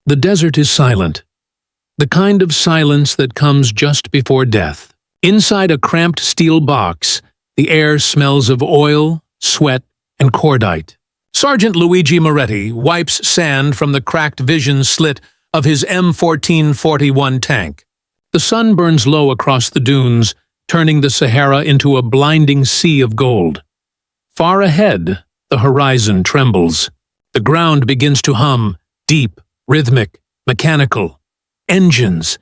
The desert is silent. The kind of silence that comes just before death. Inside a cramped steel box, the air smells of oil, sweat, and cordite. Sergeant Luigi Moretti wipes sand from the cracked vision slit of his M1441 tank. The sun burns low across the dunes, turning the Sahara into a blinding sea of gold. Far ahead, the horizon trembles. The ground begins to hum, deep, rhythmic, mechanical. Engines,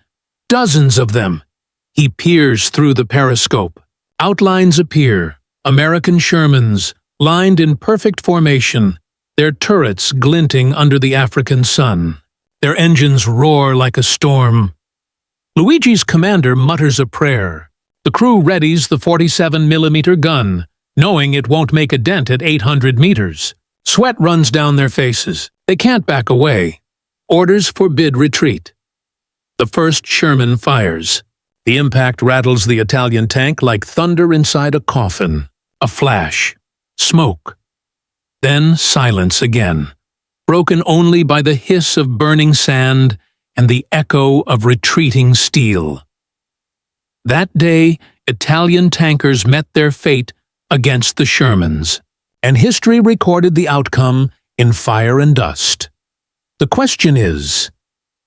dozens of them. He peers through the periscope. Outlines appear, American Shermans, lined in perfect formation, their turrets glinting under the African sun. Their engines roar like a storm. Luigi's commander mutters a prayer. The crew readies the 47mm gun, knowing it won't make a dent at 800 meters. Sweat runs down their faces. They can't back away. Orders forbid retreat. The first Sherman fires. The impact rattles the Italian tank like thunder inside a coffin. A flash. Smoke. Then silence again, broken only by the hiss of burning sand and the echo of retreating steel. That day, Italian tankers met their fate against the Shermans, and history recorded the outcome in fire and dust. The question is,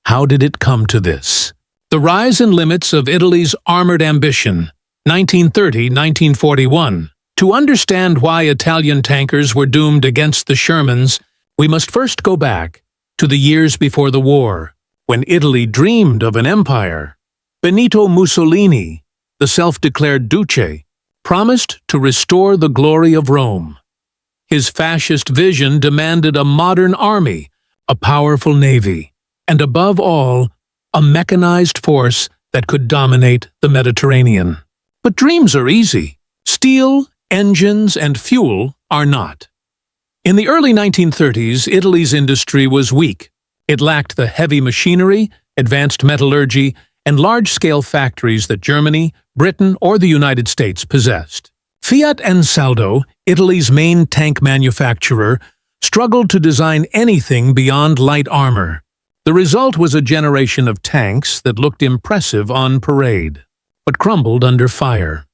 how did it come to this? The rise and limits of Italy's armored ambition, 1930–1941. To understand why Italian tankers were doomed against the Shermans, we must first go back to the years before the war, when Italy dreamed of an empire. Benito Mussolini, the self-declared Duce, promised to restore the glory of Rome. His fascist vision demanded a modern army, a powerful navy, and above all, a mechanized force that could dominate the Mediterranean. But dreams are easy. Steel, engines, and fuel are not. In the early 1930s, Italy's industry was weak. It lacked the heavy machinery, advanced metallurgy, and large-scale factories that Germany, Britain, or the United States possessed. Fiat Ansaldo, Italy's main tank manufacturer, struggled to design anything beyond light armor. The result was a generation of tanks that looked impressive on parade, but crumbled under fire.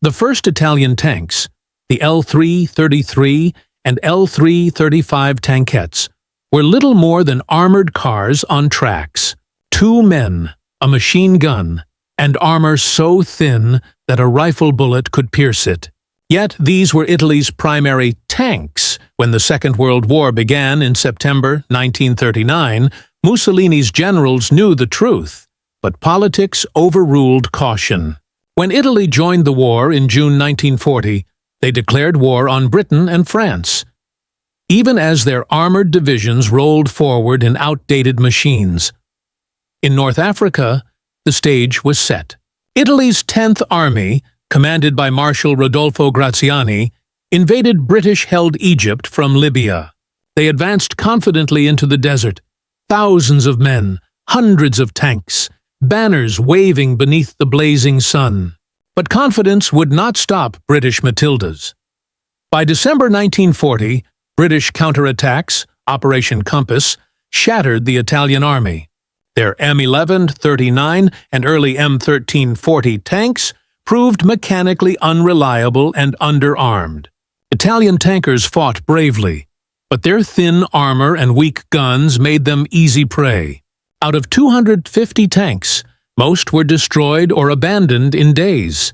The first Italian tanks, the L333 and L335 tankettes, were little more than armored cars on tracks. 2 men, a machine gun, and armor so thin that a rifle bullet could pierce it. Yet these were Italy's primary tanks. When the Second World War began in September 1939, Mussolini's generals knew the truth, but politics overruled caution. When Italy joined the war in June 1940, they declared war on Britain and France, even as their armored divisions rolled forward in outdated machines. In North Africa, the stage was set. Italy's 10th Army, commanded by Marshal Rodolfo Graziani, invaded British-held Egypt from Libya. They advanced confidently into the desert. Thousands of men, hundreds of tanks, banners waving beneath the blazing sun. But confidence would not stop British Matildas. By December 1940, British counterattacks, Operation Compass, shattered the Italian army. Their M11, 39, and early M13, 40 tanks proved mechanically unreliable and underarmed. Italian tankers fought bravely, but their thin armor and weak guns made them easy prey. Out of 250 tanks, most were destroyed or abandoned in days.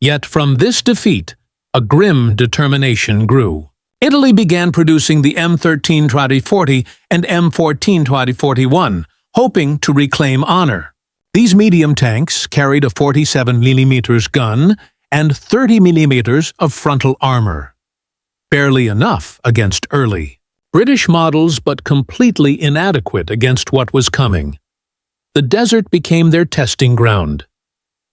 Yet from this defeat, a grim determination grew. Italy began producing the M13 2040 and M14 2041, hoping to reclaim honor. These medium tanks carried a 47mm gun and 30mm of frontal armor. Barely enough against early British models, but completely inadequate against what was coming. The desert became their testing ground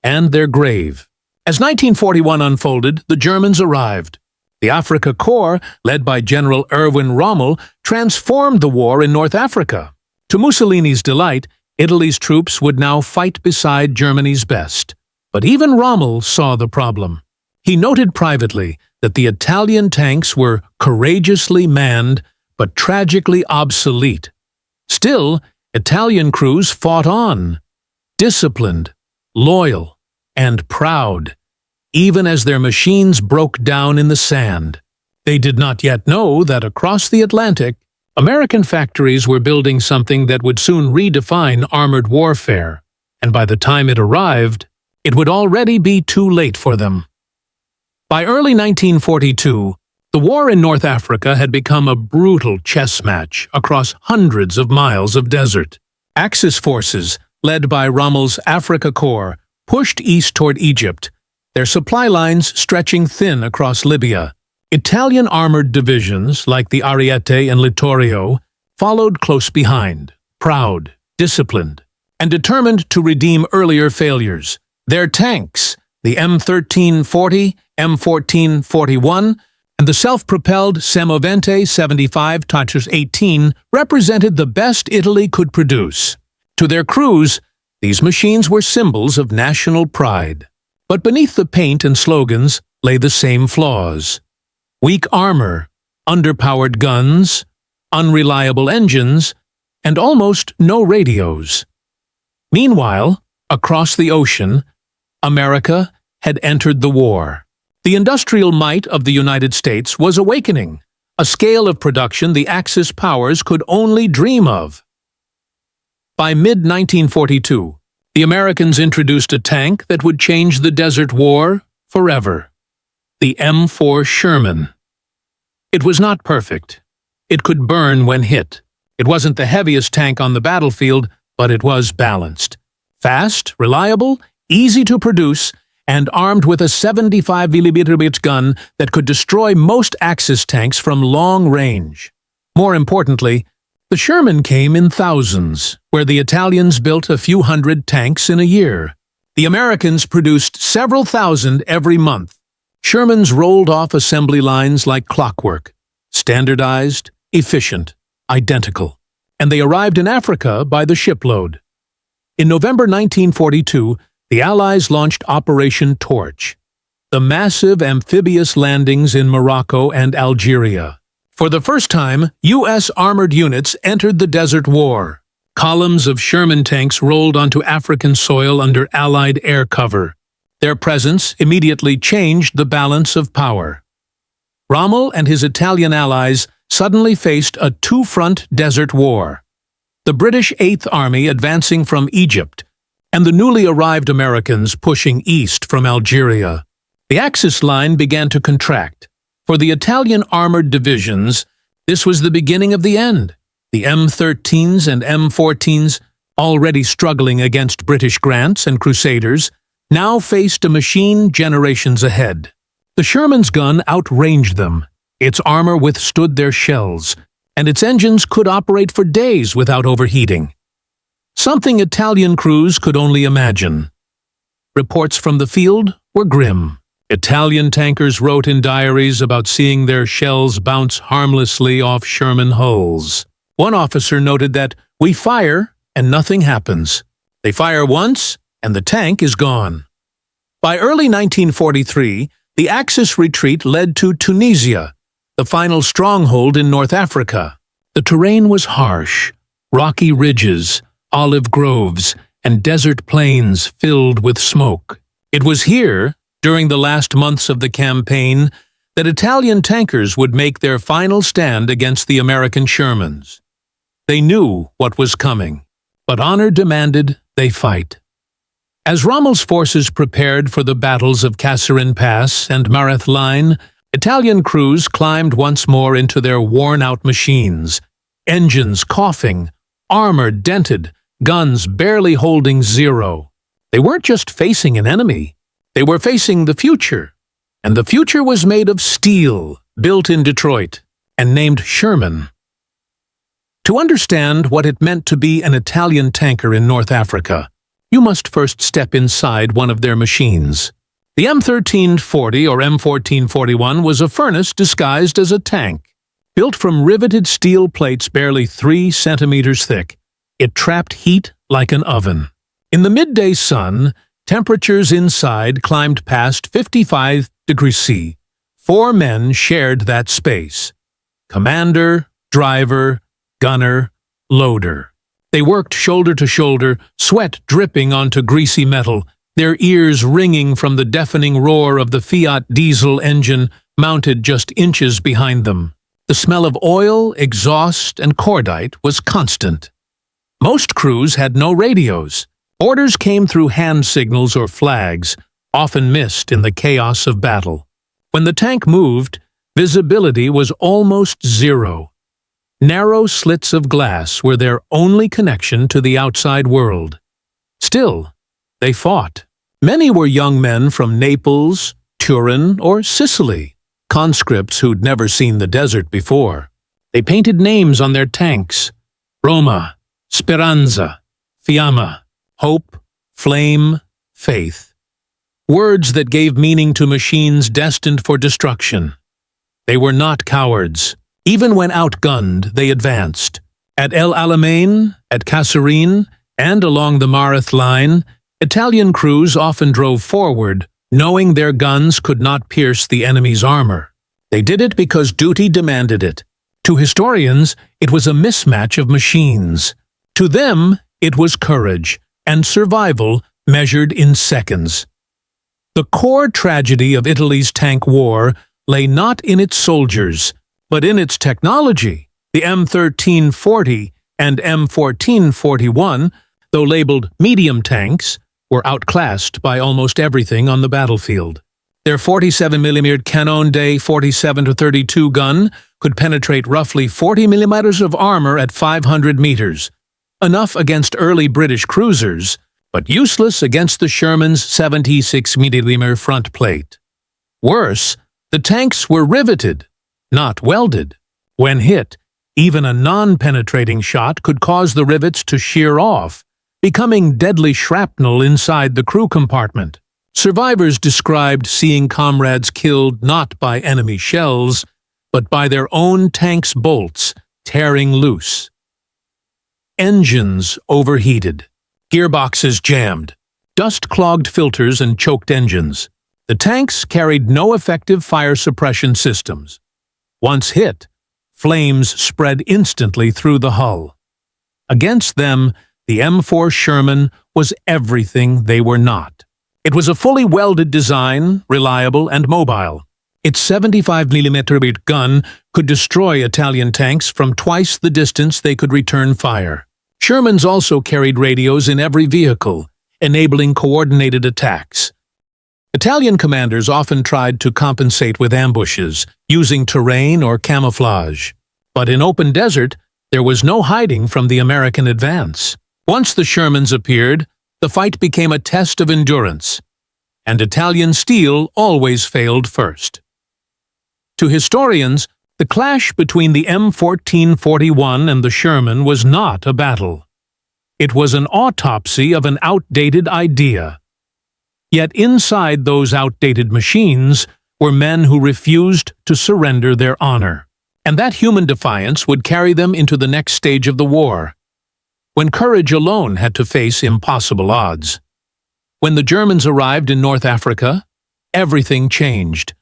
and their grave. As 1941 unfolded, the Germans arrived. The Afrika Korps, led by General Erwin Rommel, transformed the war in North Africa. To Mussolini's delight, Italy's troops would now fight beside Germany's best. But even Rommel saw the problem. He noted privately that the Italian tanks were courageously manned but tragically obsolete. Still, Italian crews fought on, disciplined, loyal, and proud, even as their machines broke down in the sand. They did not yet know that across the Atlantic, American factories were building something that would soon redefine armored warfare, and by the time it arrived, it would already be too late for them. By early 1942, the war in North Africa had become a brutal chess match across hundreds of miles of desert. Axis forces, led by Rommel's Africa Corps, pushed east toward Egypt, their supply lines stretching thin across Libya. Italian armored divisions, like the Ariete and Littorio, followed close behind, proud, disciplined, and determined to redeem earlier failures. Their tanks, the M1340, M1441, and the self-propelled Semovente 75-18, represented the best Italy could produce. To their crews, these machines were symbols of national pride. But beneath the paint and slogans lay the same flaws. Weak armor, underpowered guns, unreliable engines, and almost no radios. Meanwhile, across the ocean, America had entered the war. The industrial might of the United States was awakening, a scale of production the Axis powers could only dream of. By mid-1942, the Americans introduced a tank that would change the Desert War forever. The M4 Sherman. It was not perfect. It could burn when hit. It wasn't the heaviest tank on the battlefield, but it was balanced. Fast, reliable, easy to produce, and armed with a 75mm gun that could destroy most Axis tanks from long range. More importantly, the Sherman came in thousands, where the Italians built a few hundred tanks in a year. The Americans produced several thousand every month. Shermans rolled off assembly lines like clockwork, standardized, efficient, identical, and they arrived in Africa by the shipload. In November 1942, the Allies launched Operation Torch, the massive amphibious landings in Morocco and Algeria. For the first time, U.S. armored units entered the Desert War. Columns of Sherman tanks rolled onto African soil under Allied air cover. Their presence immediately changed the balance of power. Rommel and his Italian allies suddenly faced a two-front desert war. The British Eighth Army advancing from Egypt, and the newly arrived Americans pushing east from Algeria. The Axis line began to contract. For the Italian armored divisions, this was the beginning of the end. The M13s and M14s, already struggling against British Grants and Crusaders, now faced a machine generations ahead. The Sherman's gun outranged them. Its armor withstood their shells, and its engines could operate for days without overheating. Something Italian crews could only imagine. Reports from the field were grim. Italian tankers wrote in diaries about seeing their shells bounce harmlessly off Sherman hulls. One officer noted that, "We fire and nothing happens. They fire once and the tank is gone." By early 1943, the Axis retreat led to Tunisia, the final stronghold in North Africa. The terrain was harsh, rocky ridges, olive groves, and desert plains filled with smoke. It was here, during the last months of the campaign, that Italian tankers would make their final stand against the American Shermans. They knew what was coming, but honor demanded they fight. As Rommel's forces prepared for the battles of Kasserine Pass and Mareth Line, Italian crews climbed once more into their worn-out machines, engines coughing, armor dented, guns barely holding zero. They weren't just facing an enemy. They were facing the future, and the future was made of steel, built in Detroit, and named Sherman. To understand what it meant to be an Italian tanker in North Africa, you must first step inside one of their machines. The M1340 or M1441 was a furnace disguised as a tank. Built from riveted steel plates barely 3 centimeters thick, it trapped heat like an oven. In the midday sun, temperatures inside climbed past 55 degrees C. 4 men shared that space: commander, driver, gunner, loader. They worked shoulder to shoulder, sweat dripping onto greasy metal, their ears ringing from the deafening roar of the Fiat diesel engine mounted just inches behind them. The smell of oil, exhaust, and cordite was constant. Most crews had no radios. Orders came through hand signals or flags, often missed in the chaos of battle. When the tank moved, visibility was almost zero. Narrow slits of glass were their only connection to the outside world. Still, they fought. Many were young men from Naples, Turin, or Sicily, conscripts who'd never seen the desert before. They painted names on their tanks: Roma, Speranza, Fiamma, hope, flame, faith. Words that gave meaning to machines destined for destruction. They were not cowards. Even when outgunned, they advanced. At El Alamein, at Kasserine, and along the Mareth line, Italian crews often drove forward, knowing their guns could not pierce the enemy's armor. They did it because duty demanded it. To historians, it was a mismatch of machines. To them, it was courage and survival measured in seconds. The core tragedy of Italy's tank war lay not in its soldiers, but in its technology. The M1340 and M1441, though labeled medium tanks, were outclassed by almost everything on the battlefield. Their 47mm Canon de 47-32 gun could penetrate roughly 40 millimeters of armor at 500 meters, enough against early British cruisers, but useless against the Sherman's 76mm front plate. Worse, the tanks were riveted, not welded. When hit, even a non-penetrating shot could cause the rivets to shear off, becoming deadly shrapnel inside the crew compartment. Survivors described seeing comrades killed not by enemy shells, but by their own tank's bolts tearing loose. Engines overheated, gearboxes jammed, dust-clogged filters and choked engines. The tanks carried no effective fire suppression systems. Once hit, flames spread instantly through the hull. Against them, the M4 Sherman was everything they were not. It was a fully welded design, reliable and mobile. Its 75mm gun could destroy Italian tanks from twice the distance they could return fire. Shermans also carried radios in every vehicle, enabling coordinated attacks. Italian commanders often tried to compensate with ambushes, using terrain or camouflage. But in open desert, there was no hiding from the American advance. Once the Shermans appeared, the fight became a test of endurance, and Italian steel always failed first. To historians, the clash between the M1441 and the Sherman was not a battle. It was an autopsy of an outdated idea. Yet inside those outdated machines were men who refused to surrender their honor. And that human defiance would carry them into the next stage of the war, when courage alone had to face impossible odds. When the Germans arrived in North Africa, everything changed,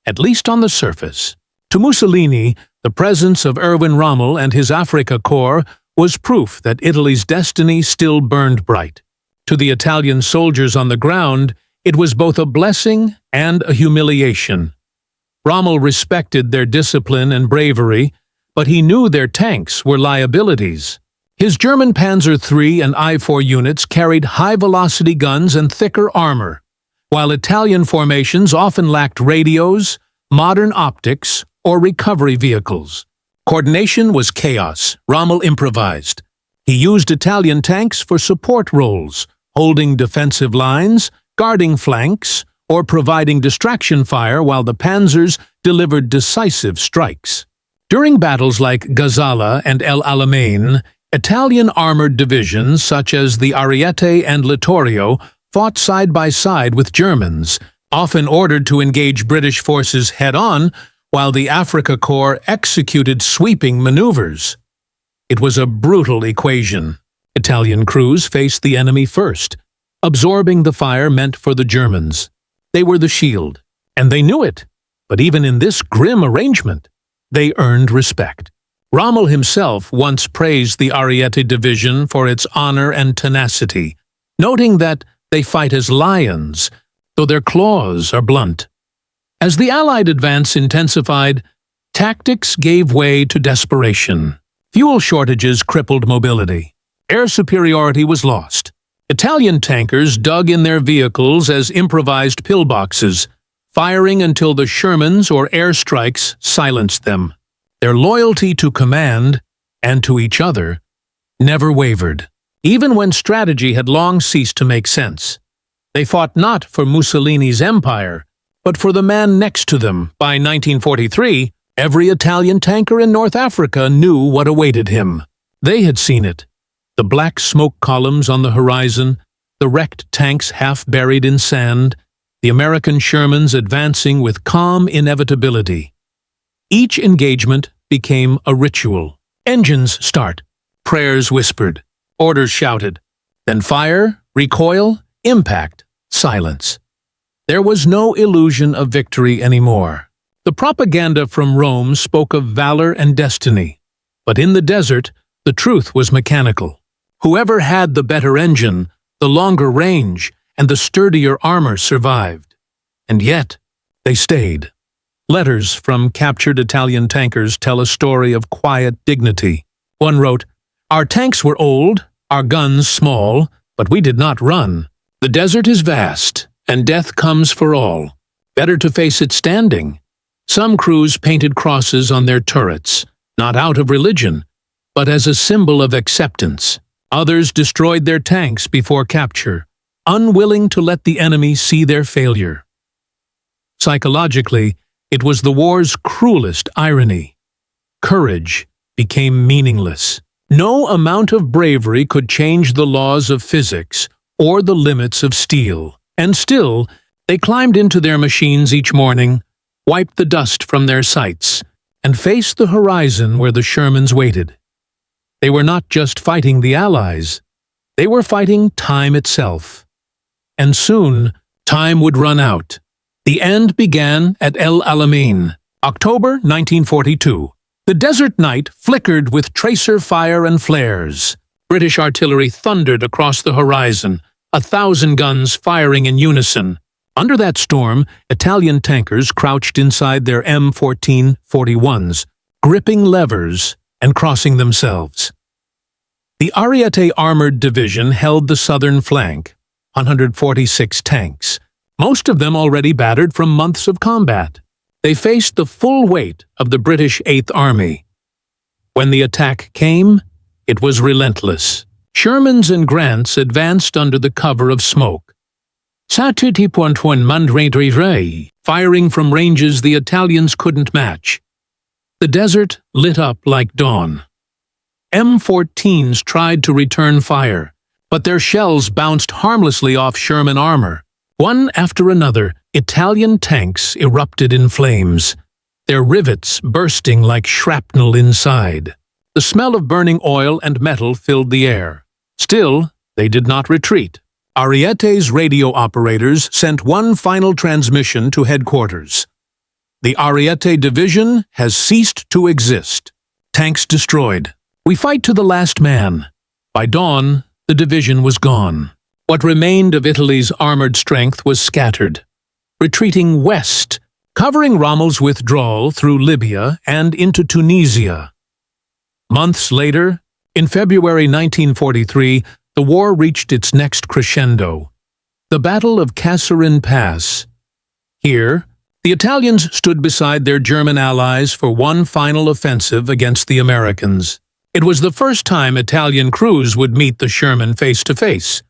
at least on the surface. To Mussolini, the presence of Erwin Rommel and his Afrika Korps was proof that Italy's destiny still burned bright. To the Italian soldiers on the ground, it was both a blessing and a humiliation. Rommel respected their discipline and bravery, but he knew their tanks were liabilities. His German Panzer III and I-4 units carried high-velocity guns and thicker armor, while Italian formations often lacked radios, modern optics, or recovery vehicles. Coordination was chaos. Rommel improvised. He used Italian tanks for support roles, holding defensive lines, guarding flanks, or providing distraction fire while the panzers delivered decisive strikes. During battles like Gazala and El Alamein, Italian armored divisions such as the Ariete and Littorio fought side by side with Germans, often ordered to engage British forces head-on, while the Afrika Korps executed sweeping maneuvers. It was a brutal equation. Italian crews faced the enemy first. Absorbing the fire meant for the Germans. They were the shield, and they knew it. But even in this grim arrangement, they earned respect. Rommel himself once praised the Ariete division for its honor and tenacity, noting that they fight as lions, though their claws are blunt. As the Allied advance intensified, tactics gave way to desperation. Fuel shortages crippled mobility. Air superiority was lost. Italian tankers dug in their vehicles as improvised pillboxes, firing until the Shermans or airstrikes silenced them. Their loyalty to command, and to each other, never wavered, even when strategy had long ceased to make sense. They fought not for Mussolini's empire, but for the man next to them. By 1943, every Italian tanker in North Africa knew what awaited him. They had seen it. The black smoke columns on the horizon, the wrecked tanks half buried in sand, the American Shermans advancing with calm inevitability. Each engagement became a ritual. Engines start, prayers whispered, orders shouted, then fire, recoil, impact, silence. There was no illusion of victory anymore. The propaganda from Rome spoke of valor and destiny, but in the desert, the truth was mechanical. Whoever had the better engine, the longer range, and the sturdier armor survived. And yet, they stayed. Letters from captured Italian tankers tell a story of quiet dignity. One wrote, "Our tanks were old, our guns small, but we did not run. The desert is vast, and death comes for all. Better to face it standing." Some crews painted crosses on their turrets, not out of religion, but as a symbol of acceptance. Others destroyed their tanks before capture, unwilling to let the enemy see their failure. Psychologically, it was the war's cruelest irony. Courage became meaningless. No amount of bravery could change the laws of physics or the limits of steel. And still, they climbed into their machines each morning, wiped the dust from their sights, and faced the horizon where the Shermans waited. They were not just fighting the Allies. They were fighting time itself. And soon, time would run out. The end began at El Alamein, October 1942. The desert night flickered with tracer fire and flares. British artillery thundered across the horizon, 1,000 guns firing in unison. Under that storm, Italian tankers crouched inside their M1441s, gripping levers and crossing themselves. The Ariete Armored Division held the southern flank, 146 tanks, most of them already battered from months of combat. They faced the full weight of the British Eighth Army. When the attack came, it was relentless. Shermans and Grants advanced under the cover of smoke. Firing from ranges the Italians couldn't match. The desert lit up like dawn. M14s tried to return fire, but their shells bounced harmlessly off Sherman armor. One after another, Italian tanks erupted in flames, their rivets bursting like shrapnel inside. The smell of burning oil and metal filled the air. Still, they did not retreat. Ariete's radio operators sent one final transmission to headquarters. The Ariete Division has ceased to exist. Tanks destroyed. We fight to the last man. By dawn, the division was gone. What remained of Italy's armored strength was scattered, retreating west, covering Rommel's withdrawal through Libya and into Tunisia. Months later, in February 1943, the war reached its next crescendo, the Battle of Kasserine Pass. Here, the Italians stood beside their German allies for one final offensive against the Americans. It was the first time Italian crews would meet the Sherman face-to-face,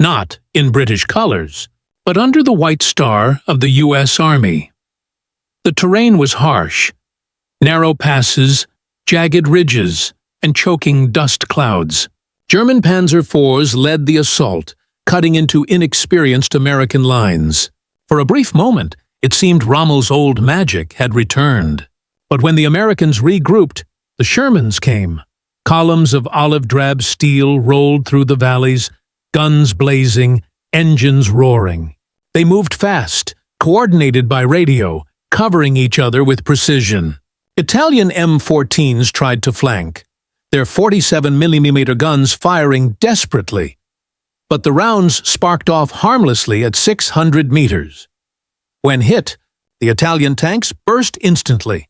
not in British colors, but under the white star of the U.S. Army. The terrain was harsh, narrow passes, jagged ridges, and choking dust clouds. German Panzer IVs led the assault, cutting into inexperienced American lines. For a brief moment, it seemed Rommel's old magic had returned. But when the Americans regrouped, the Shermans came. Columns of olive-drab steel rolled through the valleys, guns blazing, engines roaring. They moved fast, coordinated by radio, covering each other with precision. Italian M14s tried to flank, their 47mm guns firing desperately, but the rounds sparked off harmlessly at 600 meters. When hit, the Italian tanks burst instantly,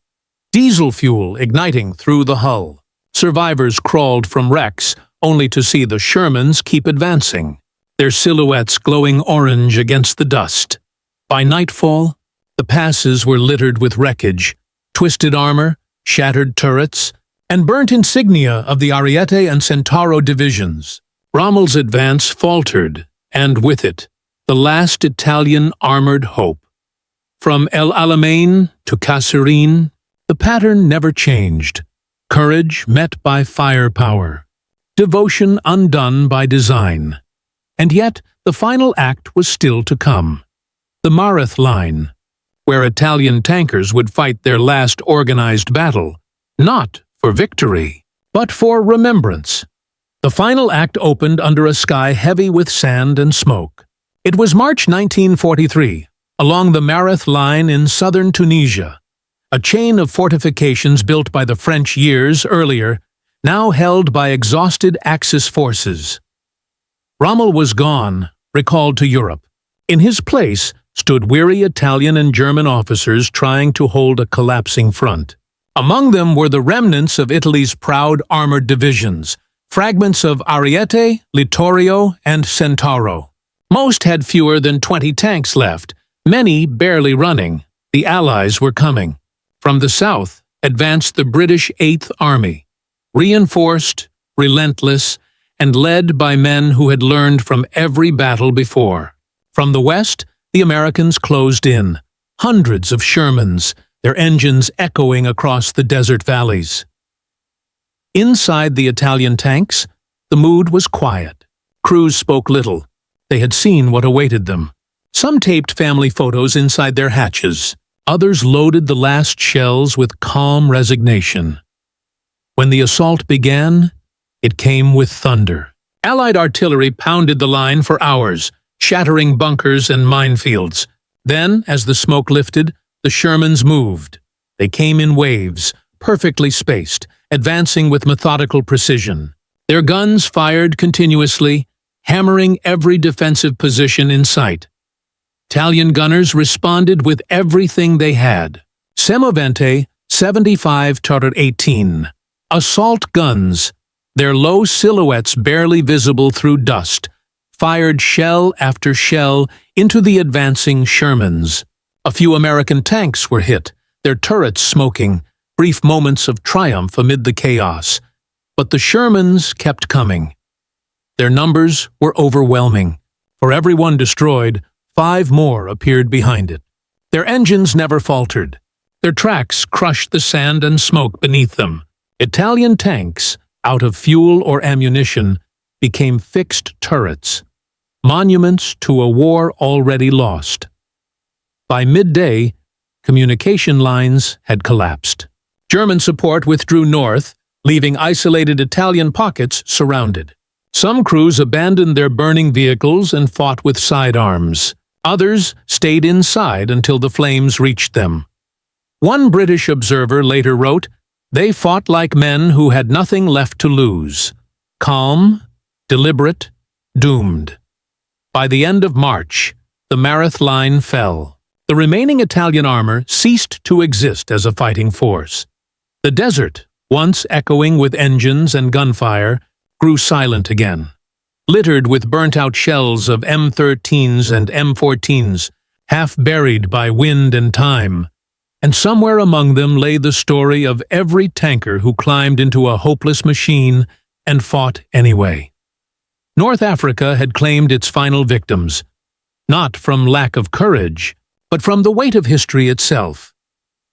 diesel fuel igniting through the hull. Survivors crawled from wrecks, only to see the Shermans keep advancing, their silhouettes glowing orange against the dust. By nightfall, the passes were littered with wreckage, twisted armor, shattered turrets, and burnt insignia of the Ariete and Centauro divisions. Rommel's advance faltered, and with it, the last Italian armored hope. From El Alamein to Kasserine, the pattern never changed. Courage met by firepower, devotion undone by design. And yet, the final act was still to come. The Mareth Line, where Italian tankers would fight their last organized battle, not for victory, but for remembrance. The final act opened under a sky heavy with sand and smoke. It was March 1943, along the Mareth Line in southern Tunisia, a chain of fortifications built by the French years earlier, now held by exhausted Axis forces. Rommel was gone, recalled to Europe. In his place stood weary Italian and German officers trying to hold a collapsing front. Among them were the remnants of Italy's proud armored divisions, fragments of Ariete, Littorio, and Centauro. Most had fewer than 20 tanks left, many barely running. The Allies were coming. From the south advanced the British Eighth Army, reinforced, relentless, and led by men who had learned from every battle before. From the west, the Americans closed in, hundreds of Shermans, their engines echoing across the desert valleys. Inside the Italian tanks, the mood was quiet. Crews spoke little. They had seen what awaited them. Some taped family photos inside their hatches. Others loaded the last shells with calm resignation. When the assault began, it came with thunder. Allied artillery pounded the line for hours, shattering bunkers and minefields. Then, as the smoke lifted, the Shermans moved. They came in waves, perfectly spaced, advancing with methodical precision. Their guns fired continuously, hammering every defensive position in sight. Italian gunners responded with everything they had. Semovente 75-18. Assault guns, their low silhouettes barely visible through dust, fired shell after shell into the advancing Shermans. A few American tanks were hit, their turrets smoking, brief moments of triumph amid the chaos. But the Shermans kept coming. Their numbers were overwhelming. For every one destroyed, 5 more appeared behind it. Their engines never faltered. Their tracks crushed the sand and smoke beneath them. Italian tanks, out of fuel or ammunition, became fixed turrets, monuments to a war already lost. By midday, communication lines had collapsed. German support withdrew north, leaving isolated Italian pockets surrounded. Some crews abandoned their burning vehicles and fought with sidearms. Others stayed inside until the flames reached them. One British observer later wrote, "They fought like men who had nothing left to lose. Calm, deliberate, doomed." By the end of March, the Mareth Line fell. The remaining Italian armor ceased to exist as a fighting force. The desert, once echoing with engines and gunfire, grew silent again. Littered with burnt-out shells of M13s and M14s, half buried by wind and time, and somewhere among them lay the story of every tanker who climbed into a hopeless machine and fought anyway. North Africa had claimed its final victims, not from lack of courage, but from the weight of history itself.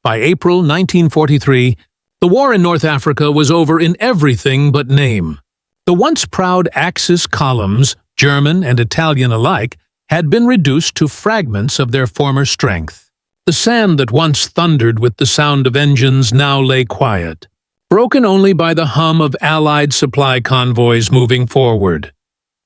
By April 1943, the war in North Africa was over in everything but name. The once proud Axis columns, German and Italian alike, had been reduced to fragments of their former strength. The sand that once thundered with the sound of engines now lay quiet, broken only by the hum of Allied supply convoys moving forward.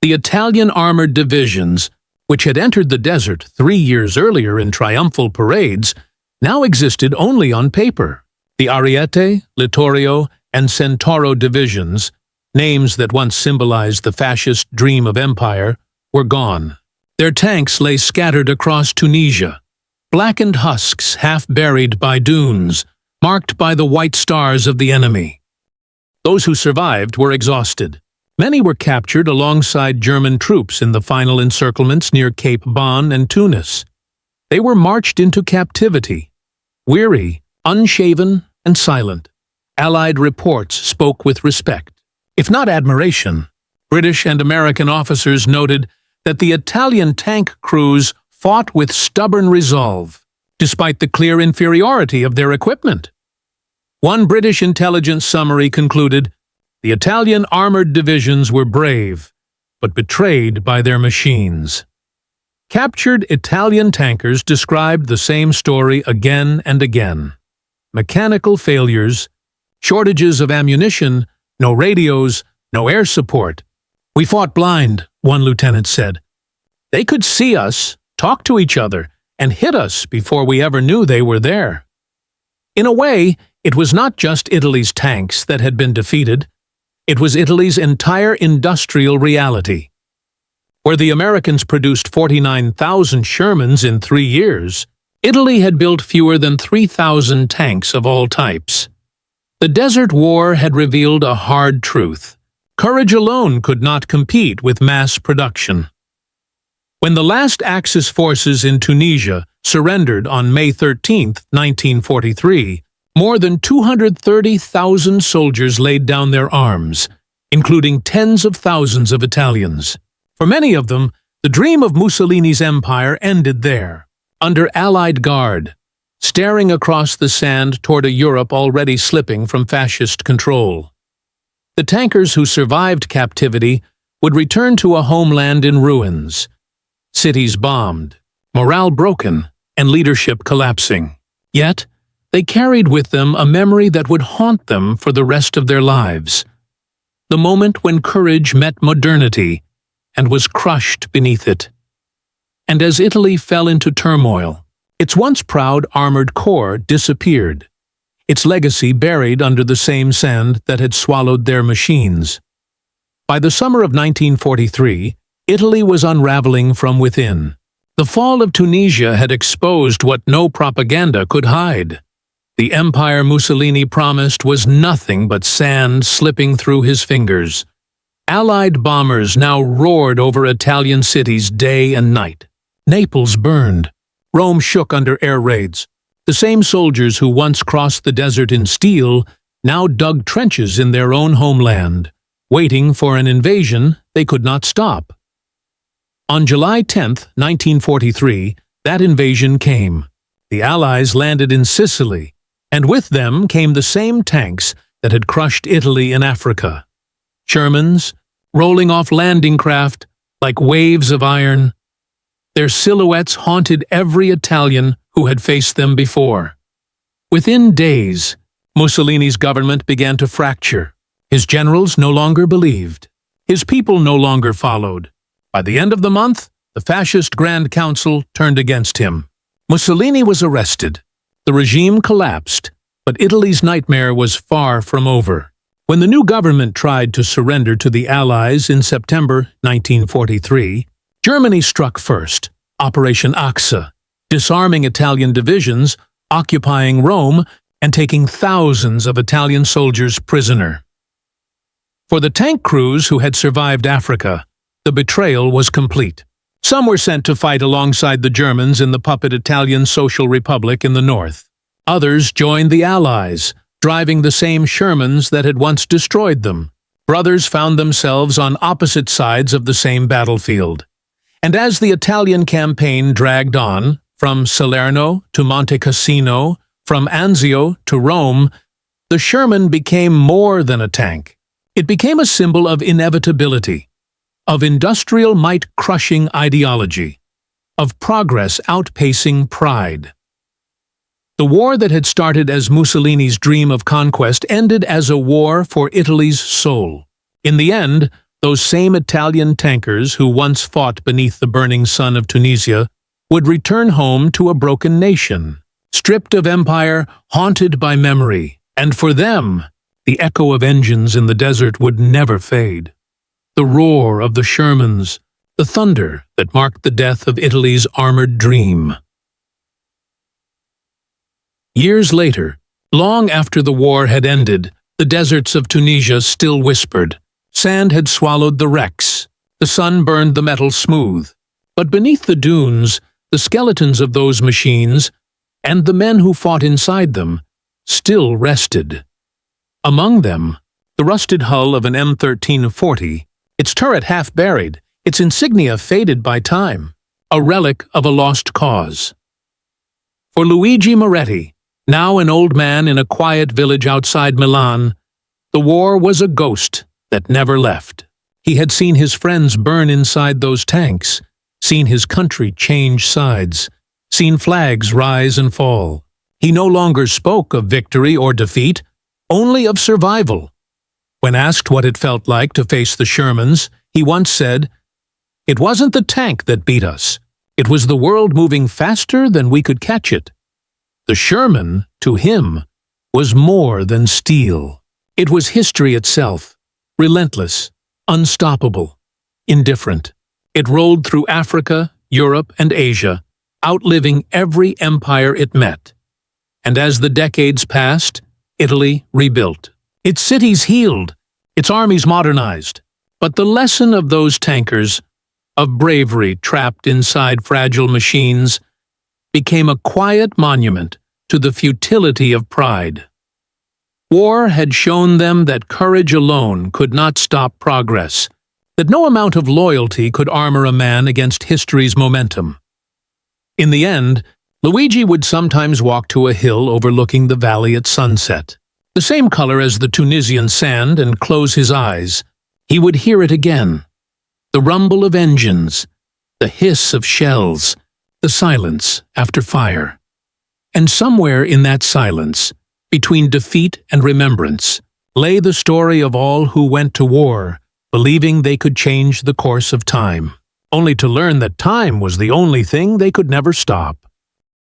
The Italian armored divisions, which had entered the desert 3 years earlier in triumphal parades, now existed only on paper. The Ariete, Littorio, and Centauro divisions, names that once symbolized the fascist dream of empire, were gone. Their tanks lay scattered across Tunisia, blackened husks half buried by dunes, marked by the white stars of the enemy. Those who survived were exhausted. Many were captured alongside German troops in the final encirclements near Cape Bon and Tunis. They were marched into captivity, weary, unshaven, and silent. Allied reports spoke with respect, if not admiration. British and American officers noted that the Italian tank crews fought with stubborn resolve, despite the clear inferiority of their equipment. One British intelligence summary concluded, "The Italian armored divisions were brave, but betrayed by their machines." Captured Italian tankers described the same story again and again. Mechanical failures, shortages of ammunition, no radios, no air support. "We fought blind," one lieutenant said. "They could see us, talk to each other, and hit us before we ever knew they were there." In a way, it was not just Italy's tanks that had been defeated. It was Italy's entire industrial reality. Where the Americans produced 49,000 Shermans in 3 years, Italy had built fewer than 3,000 tanks of all types. The Desert War had revealed a hard truth. Courage alone could not compete with mass production. When the last Axis forces in Tunisia surrendered on May 13, 1943, more than 230,000 soldiers laid down their arms, including tens of thousands of Italians. For many of them, the dream of Mussolini's empire ended there, under Allied guard, staring across the sand toward a Europe already slipping from fascist control. The tankers who survived captivity would return to a homeland in ruins, cities bombed, morale broken, and leadership collapsing. Yet, they carried with them a memory that would haunt them for the rest of their lives. The moment when courage met modernity and was crushed beneath it. And as Italy fell into turmoil, its once proud armored corps disappeared, its legacy buried under the same sand that had swallowed their machines. By the summer of 1943, Italy was unraveling from within. The fall of Tunisia had exposed what no propaganda could hide. The empire Mussolini promised was nothing but sand slipping through his fingers. Allied bombers now roared over Italian cities day and night. Naples burned. Rome shook under air raids. The same soldiers who once crossed the desert in steel now dug trenches in their own homeland, waiting for an invasion they could not stop. On July 10, 1943, that invasion came. The Allies landed in Sicily, and with them came the same tanks that had crushed Italy in Africa. Shermans, rolling off landing craft like waves of iron. Their silhouettes haunted every Italian who had faced them before. Within days, Mussolini's government began to fracture. His generals no longer believed. His people no longer followed. By the end of the month, the fascist Grand Council turned against him. Mussolini was arrested. The regime collapsed, but Italy's nightmare was far from over. When the new government tried to surrender to the Allies in September 1943, Germany struck first, Operation Axa, disarming Italian divisions, occupying Rome, and taking thousands of Italian soldiers prisoner. For the tank crews who had survived Africa, the betrayal was complete. Some were sent to fight alongside the Germans in the puppet Italian Social Republic in the north. Others joined the Allies, driving the same Shermans that had once destroyed them. Brothers found themselves on opposite sides of the same battlefield. And as the Italian campaign dragged on, from Salerno to Monte Cassino, from Anzio to Rome, the Sherman became more than a tank. It became a symbol of inevitability, of industrial might-crushing ideology, of progress outpacing pride. The war that had started as Mussolini's dream of conquest ended as a war for Italy's soul. In the end, those same Italian tankers who once fought beneath the burning sun of Tunisia would return home to a broken nation, stripped of empire, haunted by memory, and for them, the echo of engines in the desert would never fade. The roar of the Shermans, the thunder that marked the death of Italy's armored dream. Years later, long after the war had ended, the deserts of Tunisia still whispered. Sand had swallowed the wrecks. The sun burned the metal smooth. But beneath the dunes, the skeletons of those machines, and the men who fought inside them, still rested. Among them, the rusted hull of an M1340, its turret half buried, its insignia faded by time, a relic of a lost cause. For Luigi Moretti, now an old man in a quiet village outside Milan, the war was a ghost that never left. He had seen his friends burn inside those tanks, seen his country change sides, seen flags rise and fall. He no longer spoke of victory or defeat, only of survival. When asked what it felt like to face the Shermans, he once said, "It wasn't the tank that beat us. It was the world moving faster than we could catch it." The Sherman, to him, was more than steel. It was history itself, relentless, unstoppable, indifferent. It rolled through Africa, Europe, and Asia, outliving every empire it met. And as the decades passed, Italy rebuilt. Its cities healed, its armies modernized. But the lesson of those tankers, of bravery trapped inside fragile machines, became a quiet monument to the futility of pride. War had shown them that courage alone could not stop progress, that no amount of loyalty could armor a man against history's momentum. In the end, Luigi would sometimes walk to a hill overlooking the valley at sunset, the same color as the Tunisian sand, and close his eyes. He would hear it again. The rumble of engines, the hiss of shells, the silence after fire. And somewhere in that silence, between defeat and remembrance, lay the story of all who went to war, believing they could change the course of time, only to learn that time was the only thing they could never stop.